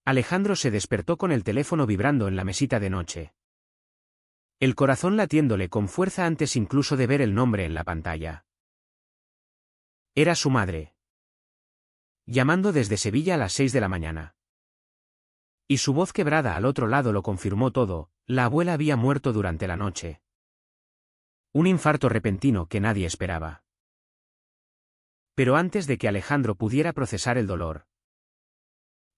Alejandro se despertó con el teléfono vibrando en la mesita de noche. El corazón latiéndole con fuerza antes incluso de ver el nombre en la pantalla. Era su madre. Llamando desde Sevilla a las 6 de la mañana. Y su voz quebrada al otro lado lo confirmó todo: la abuela había muerto durante la noche. Un infarto repentino que nadie esperaba. Pero antes de que Alejandro pudiera procesar el dolor,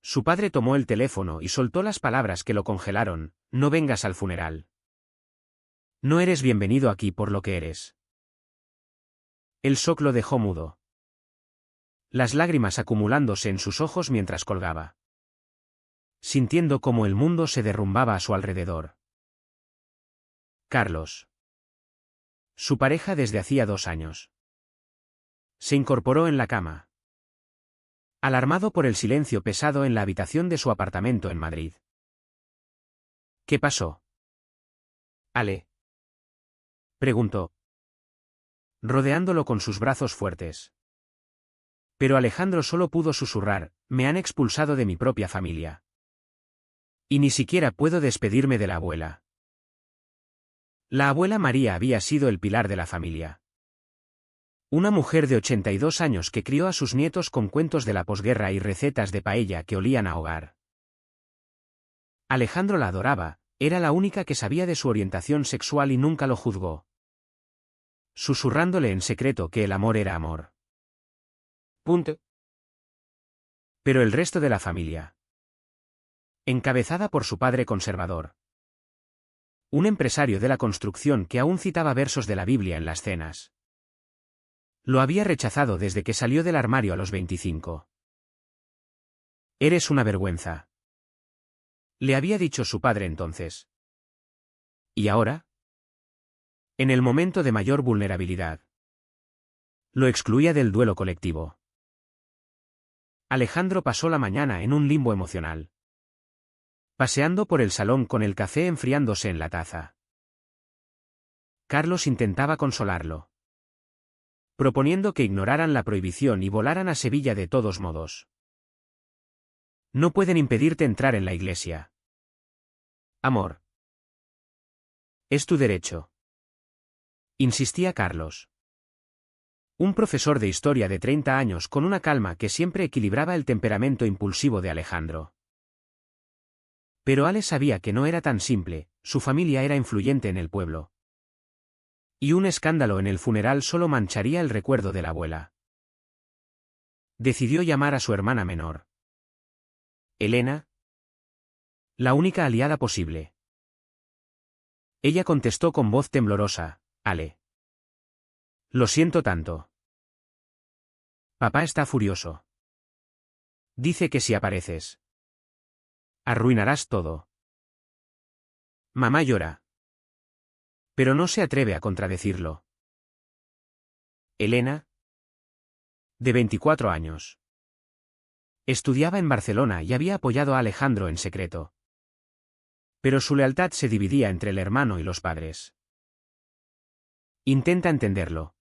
su padre tomó el teléfono y soltó las palabras que lo congelaron: no vengas al funeral. No eres bienvenido aquí por lo que eres. El shock lo dejó mudo. Las lágrimas acumulándose en sus ojos mientras colgaba. Sintiendo cómo el mundo se derrumbaba a su alrededor. Carlos. Su pareja desde hacía 2 años. Se incorporó en la cama. Alarmado por el silencio pesado en la habitación de su apartamento en Madrid. ¿Qué pasó? Ale. Preguntó, rodeándolo con sus brazos fuertes. Pero Alejandro solo pudo susurrar: me han expulsado de mi propia familia. Y ni siquiera puedo despedirme de la abuela. La abuela María había sido el pilar de la familia. Una mujer de 82 años que crió a sus nietos con cuentos de la posguerra y recetas de paella que olían a hogar. Alejandro la adoraba, era la única que sabía de su orientación sexual y nunca lo juzgó. Susurrándole en secreto que el amor era amor. Punto. Pero el resto de la familia. Encabezada por su padre conservador. Un empresario de la construcción que aún citaba versos de la Biblia en las cenas. Lo había rechazado desde que salió del armario a los 25. Eres una vergüenza. Le había dicho su padre entonces. ¿Y ahora? En el momento de mayor vulnerabilidad. Lo excluía del duelo colectivo. Alejandro pasó la mañana en un limbo emocional. Paseando por el salón con el café enfriándose en la taza. Carlos intentaba consolarlo. Proponiendo que ignoraran la prohibición y volaran a Sevilla de todos modos. No pueden impedirte entrar en la iglesia. Amor. Es tu derecho. Insistía Carlos. Un profesor de historia de 30 años con una calma que siempre equilibraba el temperamento impulsivo de Alejandro. Pero Ale sabía que no era tan simple, su familia era influyente en el pueblo. Y un escándalo en el funeral solo mancharía el recuerdo de la abuela. Decidió llamar a su hermana menor. Elena. La única aliada posible. Ella contestó con voz temblorosa: Ale. Lo siento tanto. Papá está furioso. Dice que si apareces, arruinarás todo. Mamá llora. Pero no se atreve a contradecirlo. Elena, de 24 años. Estudiaba en Barcelona y había apoyado a Alejandro en secreto. Pero su lealtad se dividía entre el hermano y los padres. Intenta entenderlo.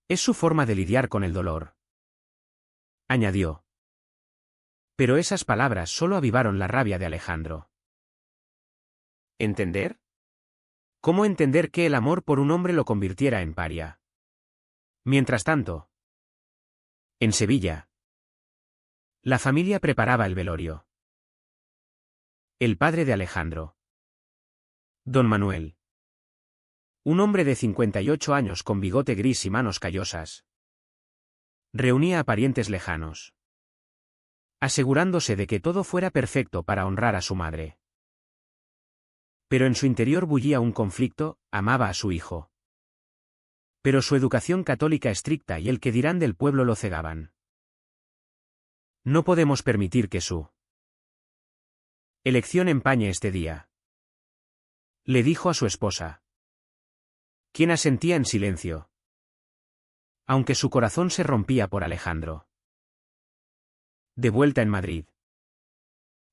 Es su forma de lidiar con el dolor. Añadió. Pero esas palabras solo avivaron la rabia de Alejandro. ¿Entender? ¿Cómo entender que el amor por un hombre lo convirtiera en paria? Mientras tanto, en Sevilla, la familia preparaba el velorio. El padre de Alejandro, don Manuel. Un hombre de 58 años con bigote gris y manos callosas. Reunía a parientes lejanos, asegurándose de que todo fuera perfecto para honrar a su madre. Pero en su interior bullía un conflicto: amaba a su hijo. Pero su educación católica estricta y el que dirán del pueblo lo cegaban. No podemos permitir que su elección empañe este día, le dijo a su esposa, quien asentía en silencio, aunque su corazón se rompía por Alejandro. De vuelta en Madrid,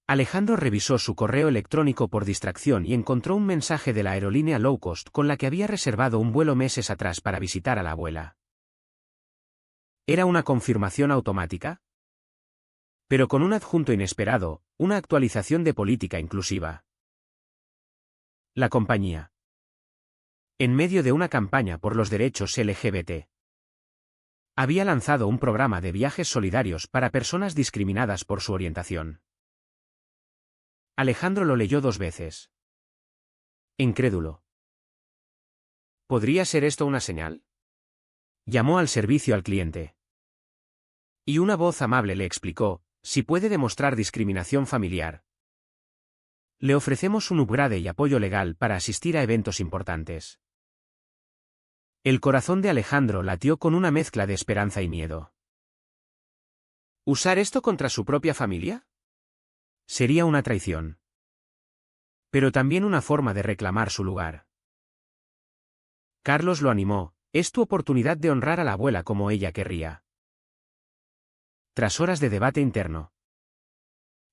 Alejandro revisó su correo electrónico por distracción y encontró un mensaje de la aerolínea low cost con la que había reservado un vuelo meses atrás para visitar a la abuela. ¿Era una confirmación automática? Pero con un adjunto inesperado, una actualización de política inclusiva. La compañía. En medio de una campaña por los derechos LGBT. Había lanzado un programa de viajes solidarios para personas discriminadas por su orientación. Alejandro lo leyó 2 veces. Incrédulo. ¿Podría ser esto una señal? Llamó al servicio al cliente. Y una voz amable le explicó, si puede demostrar discriminación familiar. Le ofrecemos un upgrade y apoyo legal para asistir a eventos importantes. El corazón de Alejandro latió con una mezcla de esperanza y miedo. ¿Usar esto contra su propia familia? Sería una traición. Pero también una forma de reclamar su lugar. Carlos lo animó, es tu oportunidad de honrar a la abuela como ella querría. Tras horas de debate interno,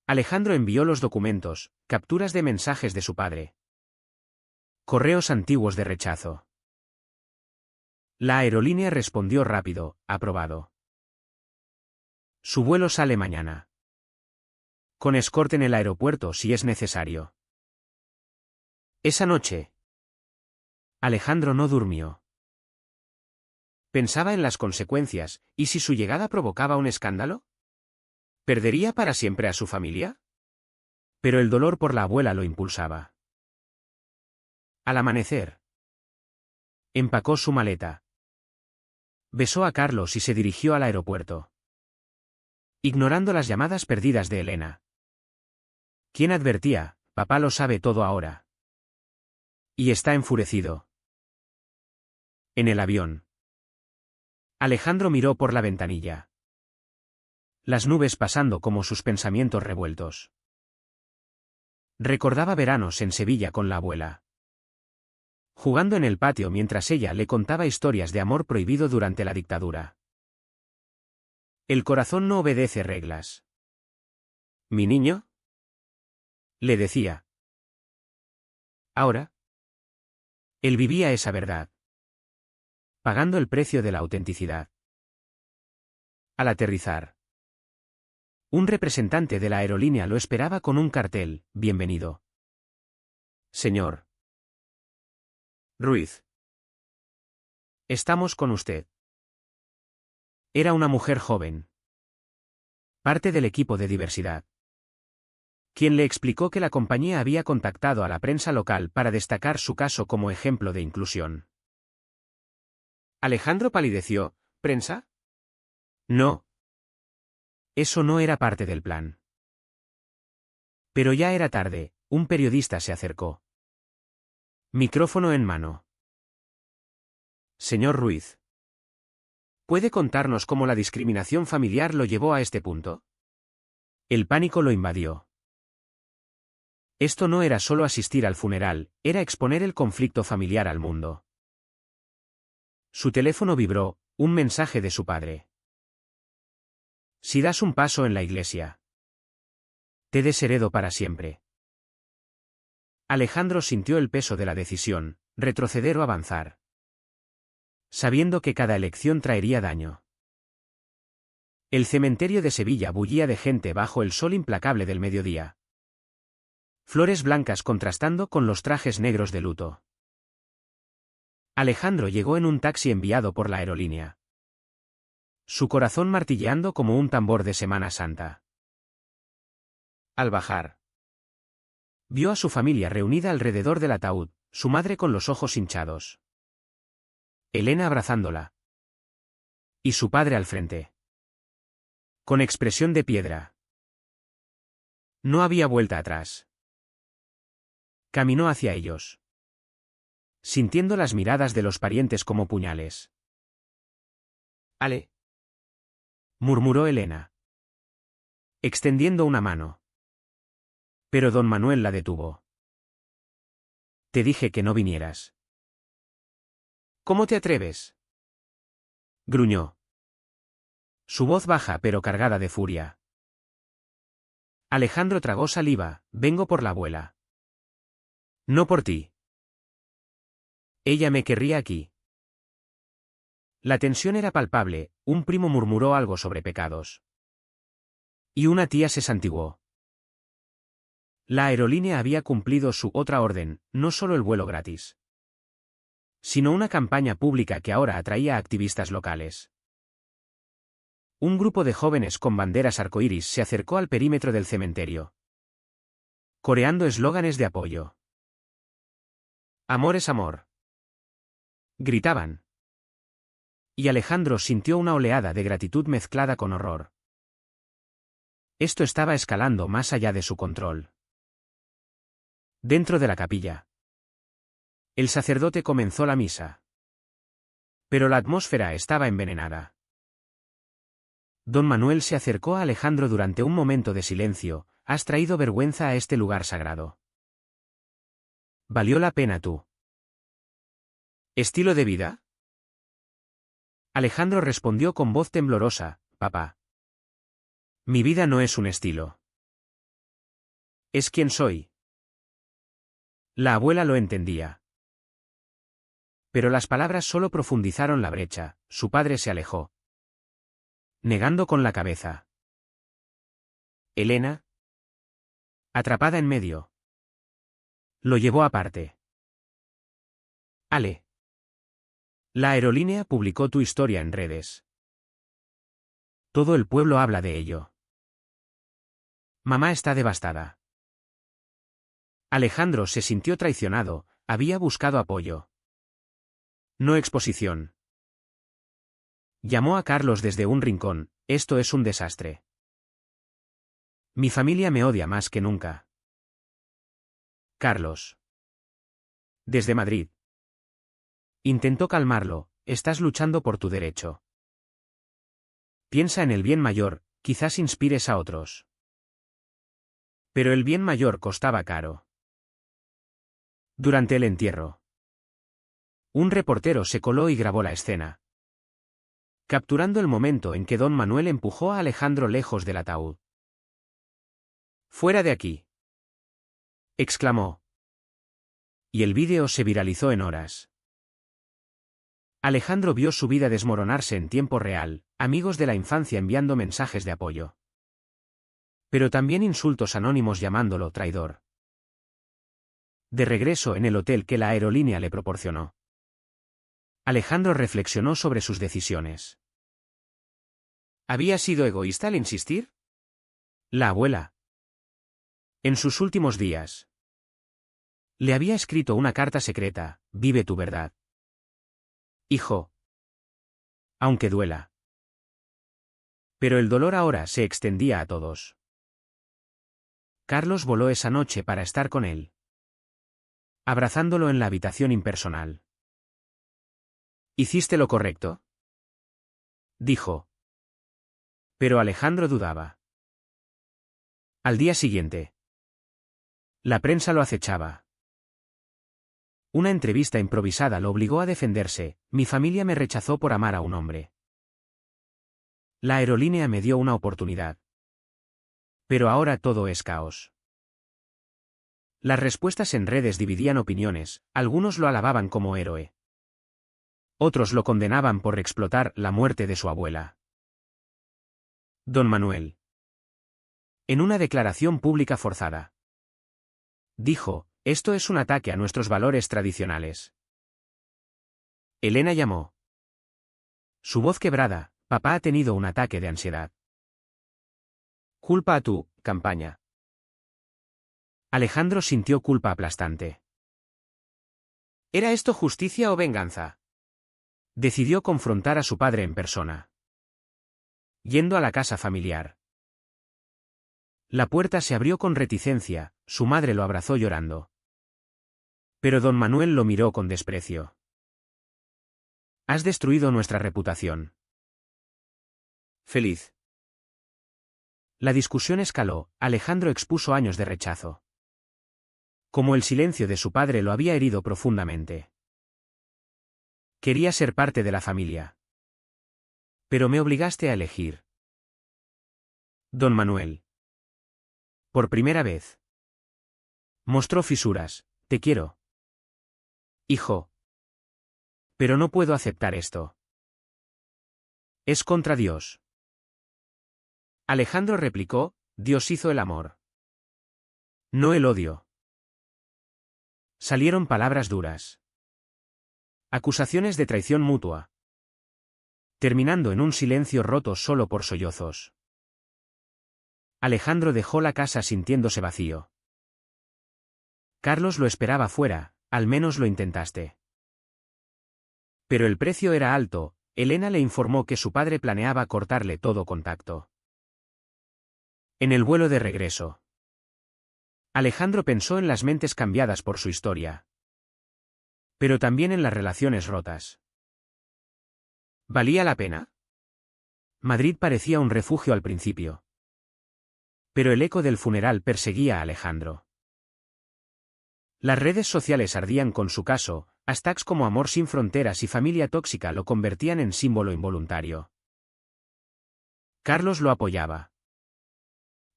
Alejandro envió los documentos, capturas de mensajes de su padre. Correos antiguos de rechazo. La aerolínea respondió rápido, aprobado. Su vuelo sale mañana. Con escorte en el aeropuerto si es necesario. Esa noche, Alejandro no durmió. Pensaba en las consecuencias, ¿y si su llegada provocaba un escándalo? ¿Perdería para siempre a su familia? Pero el dolor por la abuela lo impulsaba. Al amanecer, empacó su maleta. Besó a Carlos y se dirigió al aeropuerto. Ignorando las llamadas perdidas de Elena. ¿Quién advertía? Papá lo sabe todo ahora. Y está enfurecido. En el avión. Alejandro miró por la ventanilla. Las nubes pasando como sus pensamientos revueltos. Recordaba veranos en Sevilla con la abuela. Jugando en el patio mientras ella le contaba historias de amor prohibido durante la dictadura. El corazón no obedece reglas. ¿Mi niño? Le decía. Ahora. Él vivía esa verdad. Pagando el precio de la autenticidad. Al aterrizar. Un representante de la aerolínea lo esperaba con un cartel, bienvenido. Señor Ruiz. Estamos con usted. Era una mujer joven. Parte del equipo de diversidad. Quien le explicó que la compañía había contactado a la prensa local para destacar su caso como ejemplo de inclusión. Alejandro palideció. ¿Prensa? No. Eso no era parte del plan. Pero ya era tarde, un periodista se acercó. Micrófono en mano. Señor Ruiz. ¿Puede contarnos cómo la discriminación familiar lo llevó a este punto? El pánico lo invadió. Esto no era solo asistir al funeral, era exponer el conflicto familiar al mundo. Su teléfono vibró, un mensaje de su padre. Si das un paso en la iglesia, te desheredo para siempre. Alejandro sintió el peso de la decisión, retroceder o avanzar. Sabiendo que cada elección traería daño. El cementerio de Sevilla bullía de gente bajo el sol implacable del mediodía. Flores blancas contrastando con los trajes negros de luto. Alejandro llegó en un taxi enviado por la aerolínea. Su corazón martilleando como un tambor de Semana Santa. Al bajar, vio a su familia reunida alrededor del ataúd, su madre con los ojos hinchados. Elena abrazándola. Y su padre al frente. Con expresión de piedra. No había vuelta atrás. Caminó hacia ellos. Sintiendo las miradas de los parientes como puñales. Ale. Murmuró Elena. Extendiendo una mano. Pero don Manuel la detuvo. Te dije que no vinieras. ¿Cómo te atreves? Gruñó. Su voz baja pero cargada de furia. Alejandro tragó saliva, vengo por la abuela. No por ti. Ella me querría aquí. La tensión era palpable, un primo murmuró algo sobre pecados. Y una tía se santiguó. La aerolínea había cumplido su otra orden, no solo el vuelo gratis, sino una campaña pública que ahora atraía a activistas locales. Un grupo de jóvenes con banderas arcoíris se acercó al perímetro del cementerio, coreando eslóganes de apoyo. Amor es amor, gritaban. Y Alejandro sintió una oleada de gratitud mezclada con horror. Esto estaba escalando más allá de su control. Dentro de la capilla, el sacerdote comenzó la misa. Pero la atmósfera estaba envenenada. Don Manuel se acercó a Alejandro durante un momento de silencio. Has traído vergüenza a este lugar sagrado. ¿Valió la pena tú? ¿Estilo de vida? Alejandro respondió con voz temblorosa, papá. Mi vida no es un estilo. Es quien soy. La abuela lo entendía. Pero las palabras solo profundizaron la brecha. Su padre se alejó, negando con la cabeza. Elena, atrapada en medio, lo llevó aparte. Ale. La aerolínea publicó tu historia en redes. Todo el pueblo habla de ello. Mamá está devastada. Alejandro se sintió traicionado, había buscado apoyo, no exposición. Llamó a Carlos desde un rincón, esto es un desastre. Mi familia me odia más que nunca. Carlos. Desde Madrid. Intentó calmarlo, estás luchando por tu derecho. Piensa en el bien mayor, quizás inspires a otros. Pero el bien mayor costaba caro. Durante el entierro, un reportero se coló y grabó la escena, capturando el momento en que don Manuel empujó a Alejandro lejos del ataúd. «¡Fuera de aquí!», exclamó. Y el vídeo se viralizó en horas. Alejandro vio su vida desmoronarse en tiempo real, amigos de la infancia enviando mensajes de apoyo. Pero también insultos anónimos llamándolo traidor. De regreso en el hotel que la aerolínea le proporcionó, Alejandro reflexionó sobre sus decisiones. ¿Había sido egoísta al insistir? La abuela, en sus últimos días, le había escrito una carta secreta, vive tu verdad. Hijo. Aunque duela. Pero el dolor ahora se extendía a todos. Carlos voló esa noche para estar con él, abrazándolo en la habitación impersonal. ¿Hiciste lo correcto?, dijo. Pero Alejandro dudaba. Al día siguiente, la prensa lo acechaba. Una entrevista improvisada lo obligó a defenderse, mi familia me rechazó por amar a un hombre. La aerolínea me dio una oportunidad. Pero ahora todo es caos. Las respuestas en redes dividían opiniones, algunos lo alababan como héroe. Otros lo condenaban por explotar la muerte de su abuela. Don Manuel. En una declaración pública forzada, dijo, esto es un ataque a nuestros valores tradicionales. Elena llamó. Su voz quebrada, papá ha tenido un ataque de ansiedad. Culpa a tu campaña. Alejandro sintió culpa aplastante. ¿Era esto justicia o venganza? Decidió confrontar a su padre en persona. Yendo a la casa familiar. La puerta se abrió con reticencia, su madre lo abrazó llorando. Pero don Manuel lo miró con desprecio. Has destruido nuestra reputación. Feliz. La discusión escaló, Alejandro expuso años de rechazo. Como el silencio de su padre lo había herido profundamente. Quería ser parte de la familia. Pero me obligaste a elegir. Don Manuel. Por primera vez. Mostró fisuras, te quiero. Hijo. Pero no puedo aceptar esto. Es contra Dios. Alejandro replicó, Dios hizo el amor. No el odio. Salieron palabras duras. Acusaciones de traición mutua. Terminando en un silencio roto solo por sollozos. Alejandro dejó la casa sintiéndose vacío. Carlos lo esperaba fuera, al menos lo intentaste. Pero el precio era alto, Elena le informó que su padre planeaba cortarle todo contacto. En el vuelo de regreso. Alejandro pensó en las mentes cambiadas por su historia. Pero también en las relaciones rotas. ¿Valía la pena? Madrid parecía un refugio al principio. Pero el eco del funeral perseguía a Alejandro. Las redes sociales ardían con su caso, hashtags como amor sin fronteras y familia tóxica lo convertían en símbolo involuntario. Carlos lo apoyaba.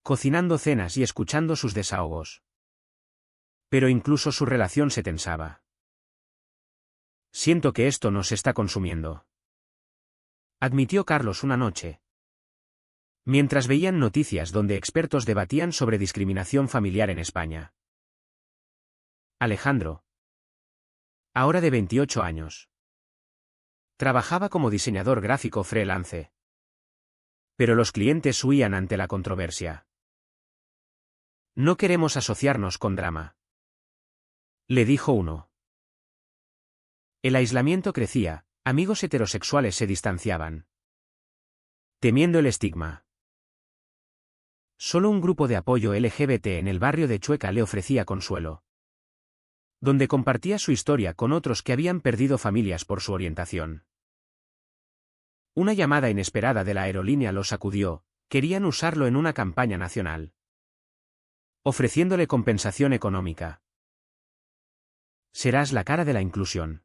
Cocinando cenas y escuchando sus desahogos. Pero incluso su relación se tensaba. Siento que esto nos está consumiendo. Admitió Carlos una noche. Mientras veían noticias donde expertos debatían sobre discriminación familiar en España. Alejandro. Ahora de 28 años. Trabajaba como diseñador gráfico freelance. Pero los clientes huían ante la controversia. No queremos asociarnos con drama. Le dijo uno. El aislamiento crecía, amigos heterosexuales se distanciaban. Temiendo el estigma. Solo un grupo de apoyo LGBT en el barrio de Chueca le ofrecía consuelo. Donde compartía su historia con otros que habían perdido familias por su orientación. Una llamada inesperada de la aerolínea lo sacudió, querían usarlo en una campaña nacional. Ofreciéndole compensación económica. Serás la cara de la inclusión.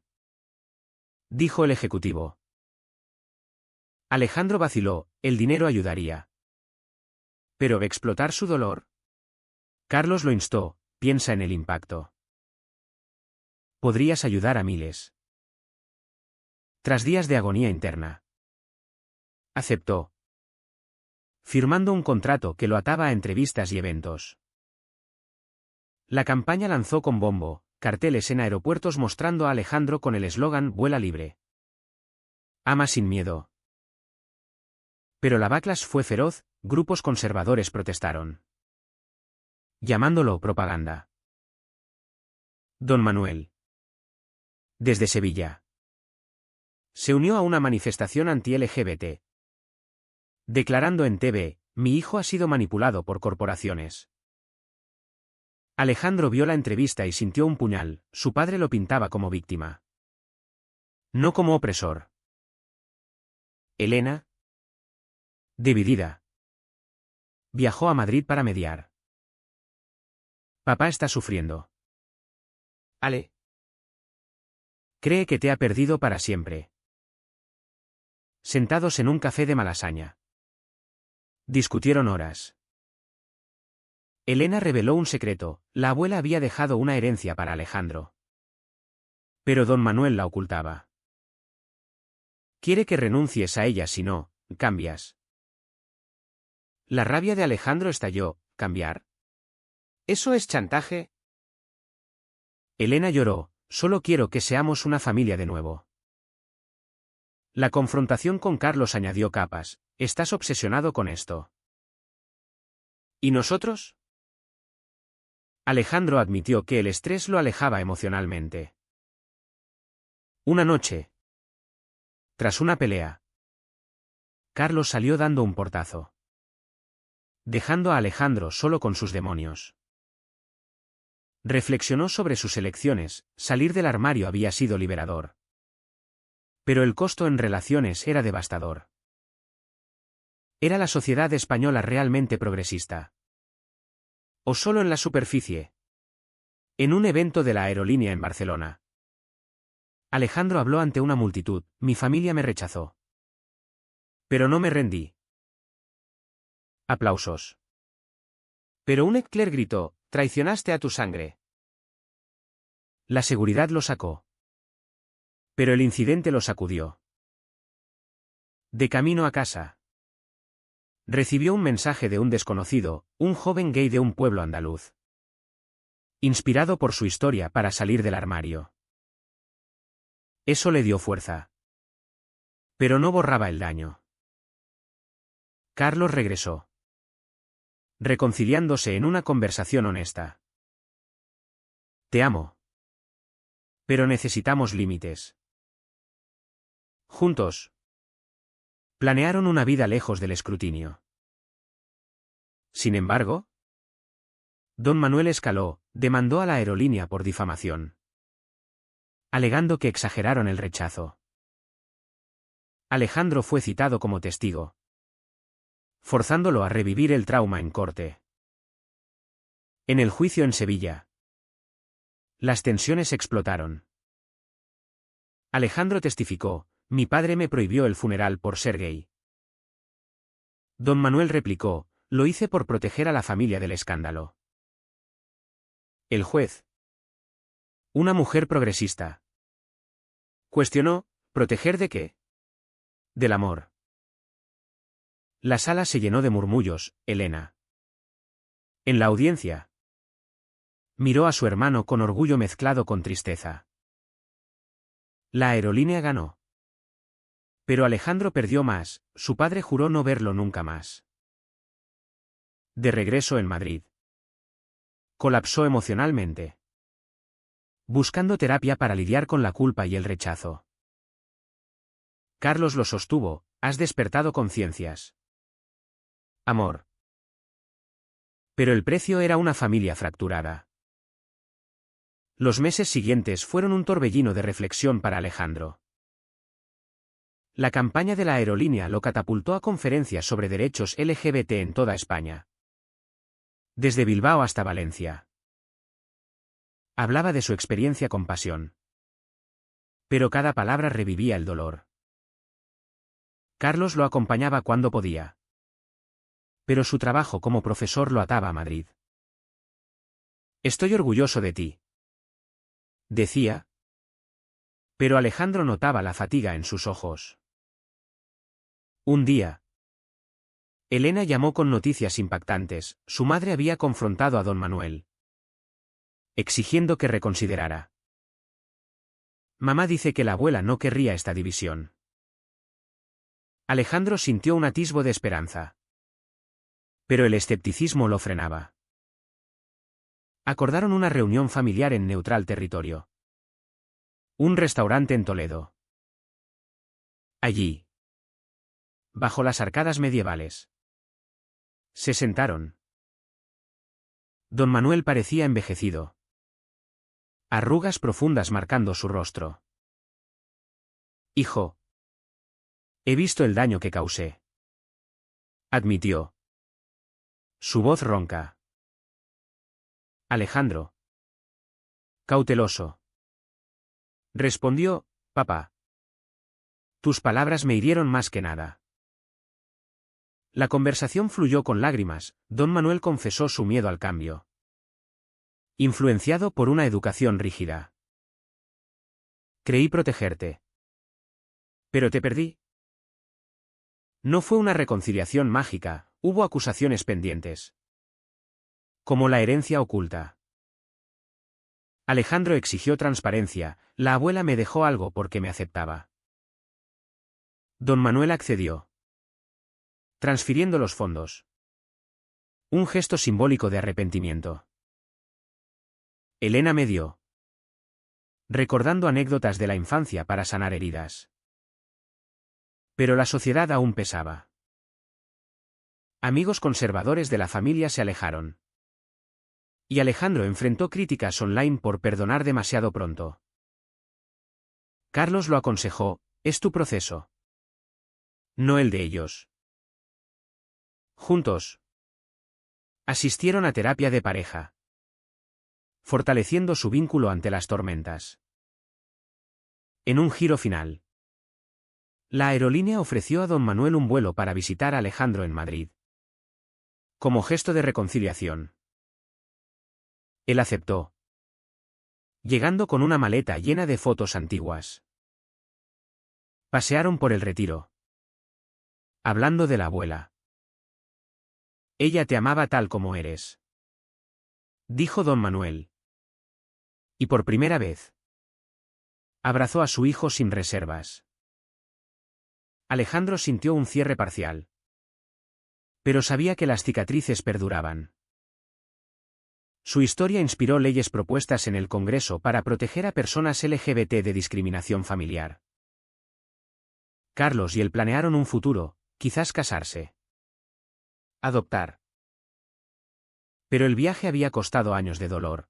Dijo el ejecutivo. Alejandro vaciló, el dinero ayudaría. ¿Pero explotar su dolor? Carlos lo instó, piensa en el impacto. Podrías ayudar a miles. Tras días de agonía interna. Aceptó. Firmando un contrato que lo ataba a entrevistas y eventos. La campaña lanzó con bombo, carteles en aeropuertos mostrando a Alejandro con el eslogan Vuela libre. Ama sin miedo. Pero la backlash fue feroz, grupos conservadores protestaron. Llamándolo propaganda. Don Manuel. Desde Sevilla. Se unió a una manifestación anti-LGBT. Declarando en TV, mi hijo ha sido manipulado por corporaciones. Alejandro vio la entrevista y sintió un puñal, su padre lo pintaba como víctima. No como opresor. Elena. Dividida. Viajó a Madrid para mediar. Papá está sufriendo. Ale. Cree que te ha perdido para siempre. Sentados en un café de Malasaña. Discutieron horas. Elena reveló un secreto, la abuela había dejado una herencia para Alejandro. Pero don Manuel la ocultaba. Quiere que renuncies a ella si no, cambias. La rabia de Alejandro estalló, ¿cambiar? ¿Eso es chantaje? Elena lloró, solo quiero que seamos una familia de nuevo. La confrontación con Carlos añadió capas, estás obsesionado con esto. ¿Y nosotros? Alejandro admitió que el estrés lo alejaba emocionalmente. Una noche. Tras una pelea. Carlos salió dando un portazo. Dejando a Alejandro solo con sus demonios. Reflexionó sobre sus elecciones, salir del armario había sido liberador. Pero el costo en relaciones era devastador. ¿Era la sociedad española realmente progresista? ¿O solo en la superficie? En un evento de la aerolínea en Barcelona. Alejandro habló ante una multitud, mi familia me rechazó. Pero no me rendí. Aplausos. Pero un Leclerc gritó, traicionaste a tu sangre. La seguridad lo sacó. Pero el incidente lo sacudió. De camino a casa. Recibió un mensaje de un desconocido, un joven gay de un pueblo andaluz. Inspirado por su historia para salir del armario. Eso le dio fuerza. Pero no borraba el daño. Carlos regresó. Reconciliándose en una conversación honesta. Te amo. Pero necesitamos límites. Juntos. Planearon una vida lejos del escrutinio. Sin embargo, don Manuel escaló, demandó a la aerolínea por difamación. Alegando que exageraron el rechazo. Alejandro fue citado como testigo. Forzándolo a revivir el trauma en corte. En el juicio en Sevilla. Las tensiones explotaron. Alejandro testificó, mi padre me prohibió el funeral por ser gay. Don Manuel replicó, lo hice por proteger a la familia del escándalo. El juez. Una mujer progresista. Cuestionó, ¿proteger de qué? Del amor. La sala se llenó de murmullos, Elena. En la audiencia. Miró a su hermano con orgullo mezclado con tristeza. La aerolínea ganó. Pero Alejandro perdió más, su padre juró no verlo nunca más. De regreso en Madrid. Colapsó emocionalmente. Buscando terapia para lidiar con la culpa y el rechazo. Carlos lo sostuvo, has despertado conciencias. Amor. Pero el precio era una familia fracturada. Los meses siguientes fueron un torbellino de reflexión para Alejandro. La campaña de la aerolínea lo catapultó a conferencias sobre derechos LGBT en toda España. Desde Bilbao hasta Valencia. Hablaba de su experiencia con pasión. Pero cada palabra revivía el dolor. Carlos lo acompañaba cuando podía. Pero su trabajo como profesor lo ataba a Madrid. Estoy orgulloso de ti. Decía. Pero Alejandro notaba la fatiga en sus ojos. Un día. Elena llamó con noticias impactantes, su madre había confrontado a don Manuel. Exigiendo que reconsiderara. Mamá dice que la abuela no querría esta división. Alejandro sintió un atisbo de esperanza. Pero el escepticismo lo frenaba. Acordaron una reunión familiar en neutral territorio. Un restaurante en Toledo. Allí. Bajo las arcadas medievales. Se sentaron. Don Manuel parecía envejecido. Arrugas profundas marcando su rostro. Hijo. He visto el daño que causé. Admitió. Su voz ronca. Alejandro. Cauteloso. Respondió, papá. Tus palabras me hirieron más que nada. La conversación fluyó con lágrimas, don Manuel confesó su miedo al cambio. Influenciado por una educación rígida. Creí protegerte. Pero te perdí. No fue una reconciliación mágica, hubo acusaciones pendientes. Como la herencia oculta. Alejandro exigió transparencia, la abuela me dejó algo porque me aceptaba. Don Manuel accedió. Transfiriendo los fondos. Un gesto simbólico de arrepentimiento. Elena me dio. Recordando anécdotas de la infancia para sanar heridas. Pero la sociedad aún pesaba. Amigos conservadores de la familia se alejaron. Y Alejandro enfrentó críticas online por perdonar demasiado pronto. Carlos lo aconsejó, es tu proceso. No el de ellos. Juntos. Asistieron a terapia de pareja. Fortaleciendo su vínculo ante las tormentas. En un giro final. La aerolínea ofreció a don Manuel un vuelo para visitar a Alejandro en Madrid. Como gesto de reconciliación. Él aceptó. Llegando con una maleta llena de fotos antiguas. Pasearon por el Retiro. Hablando de la abuela. Ella te amaba tal como eres, dijo don Manuel. Y por primera vez, abrazó a su hijo sin reservas. Alejandro sintió un cierre parcial. Pero sabía que las cicatrices perduraban. Su historia inspiró leyes propuestas en el Congreso para proteger a personas LGBT de discriminación familiar. Carlos y él planearon un futuro, quizás casarse. Adoptar. Pero el viaje había costado años de dolor.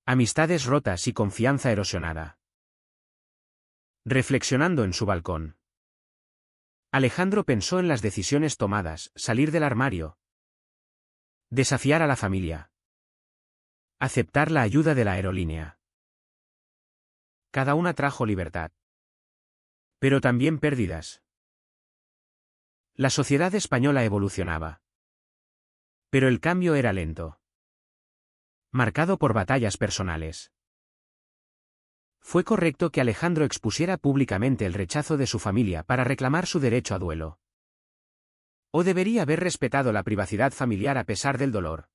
Amistades rotas y confianza erosionada. Reflexionando en su balcón, Alejandro pensó en las decisiones tomadas: salir del armario, desafiar a la familia, aceptar la ayuda de la aerolínea. Cada una trajo libertad, pero también pérdidas. La sociedad española evolucionaba, pero el cambio era lento, marcado por batallas personales. Fue correcto que Alejandro expusiera públicamente el rechazo de su familia para reclamar su derecho a duelo. ¿O debería haber respetado la privacidad familiar a pesar del dolor?